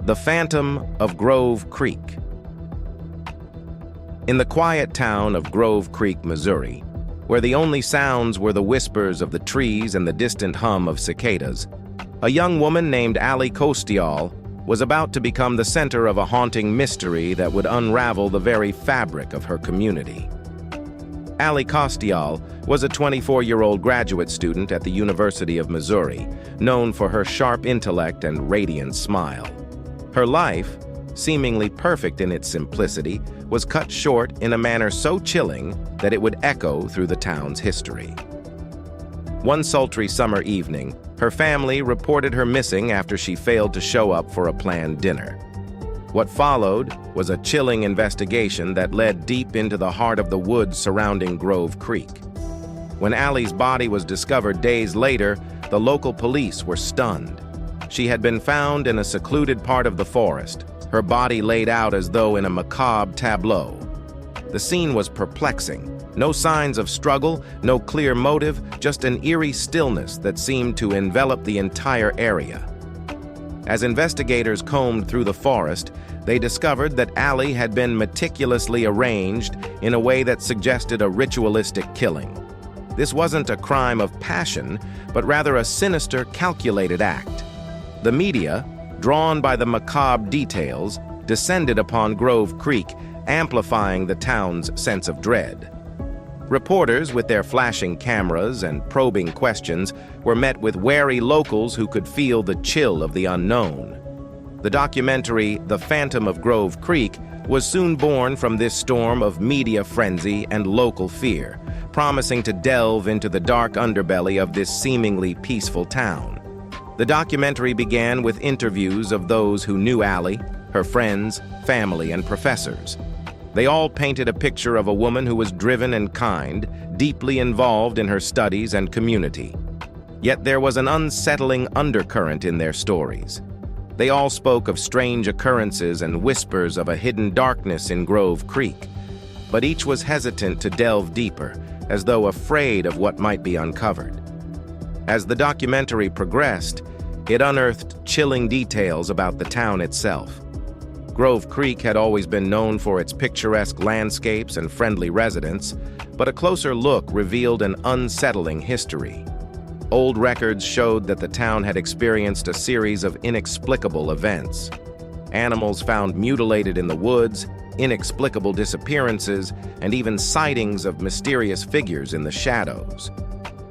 The Phantom of Grove Creek. In the quiet town of Grove Creek, Missouri, where the only sounds were the whispers of the trees and the distant hum of cicadas, a young woman named Ally Kostial was about to become the center of a haunting mystery that would unravel the very fabric of her community. Ally Kostial was a 24-year-old graduate student at the University of Missouri, known for her sharp intellect and radiant smile. Her life, seemingly perfect in its simplicity, was cut short in a manner so chilling that it would echo through the town's history. One sultry summer evening, her family reported her missing after she failed to show up for a planned dinner. What followed was a chilling investigation that led deep into the heart of the woods surrounding Grove Creek. When Ally's body was discovered days later, the local police were stunned. She had been found in a secluded part of the forest, her body laid out as though in a macabre tableau. The scene was perplexing. No signs of struggle, no clear motive, just an eerie stillness that seemed to envelop the entire area. As investigators combed through the forest, they discovered that Ally had been meticulously arranged in a way that suggested a ritualistic killing. This wasn't a crime of passion, but rather a sinister, calculated act. The media, drawn by the macabre details, descended upon Grove Creek, amplifying the town's sense of dread. Reporters, with their flashing cameras and probing questions, were met with wary locals who could feel the chill of the unknown. The documentary, The Phantom of Grove Creek, was soon born from this storm of media frenzy and local fear, promising to delve into the dark underbelly of this seemingly peaceful town. The documentary began with interviews of those who knew Ally, her friends, family, and professors. They all painted a picture of a woman who was driven and kind, deeply involved in her studies and community. Yet there was an unsettling undercurrent in their stories. They all spoke of strange occurrences and whispers of a hidden darkness in Grove Creek, but each was hesitant to delve deeper, as though afraid of what might be uncovered. As the documentary progressed, it unearthed chilling details about the town itself. Grove Creek had always been known for its picturesque landscapes and friendly residents, but a closer look revealed an unsettling history. Old records showed that the town had experienced a series of inexplicable events. Animals found mutilated in the woods, inexplicable disappearances, and even sightings of mysterious figures in the shadows.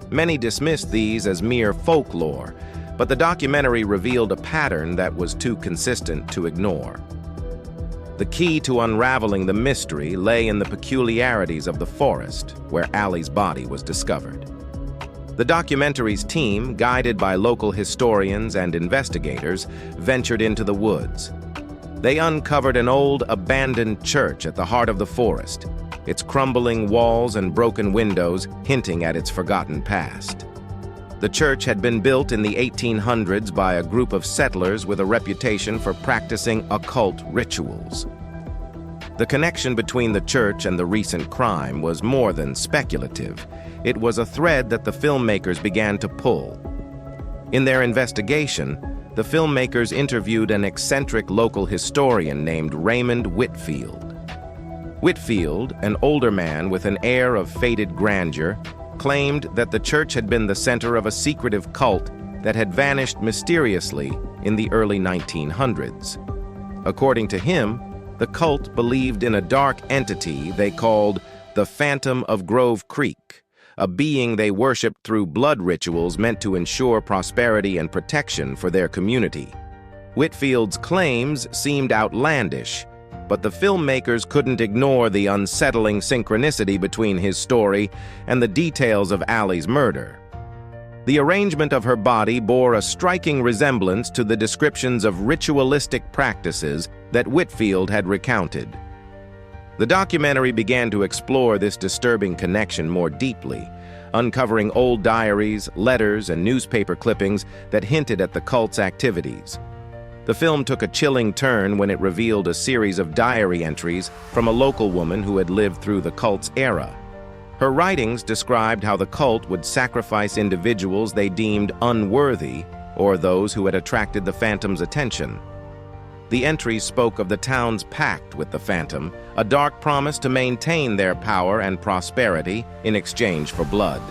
Many dismissed these as mere folklore, but the documentary revealed a pattern that was too consistent to ignore. The key to unraveling the mystery lay in the peculiarities of the forest where Ally's body was discovered. The documentary's team, guided by local historians and investigators, ventured into the woods. They uncovered an old, abandoned church at the heart of the forest, its crumbling walls and broken windows hinting at its forgotten past. The church had been built in the 1800s by a group of settlers with a reputation for practicing occult rituals. The connection between the church and the recent crime was more than speculative. It was a thread that the filmmakers began to pull. In their investigation, the filmmakers interviewed an eccentric local historian named Raymond Whitfield. Whitfield, an older man with an air of faded grandeur, claimed that the church had been the center of a secretive cult that had vanished mysteriously in the early 1900s. According to him, the cult believed in a dark entity they called the Phantom of Grove Creek, a being they worshipped through blood rituals meant to ensure prosperity and protection for their community. Whitfield's claims seemed outlandish, but the filmmakers couldn't ignore the unsettling synchronicity between his story and the details of Ally's murder. The arrangement of her body bore a striking resemblance to the descriptions of ritualistic practices that Whitfield had recounted. The documentary began to explore this disturbing connection more deeply, uncovering old diaries, letters, and newspaper clippings that hinted at the cult's activities. The film took a chilling turn when it revealed a series of diary entries from a local woman who had lived through the cult's era. Her writings described how the cult would sacrifice individuals they deemed unworthy or those who had attracted the Phantom's attention. The entries spoke of the town's pact with the phantom, a dark promise to maintain their power and prosperity in exchange for blood.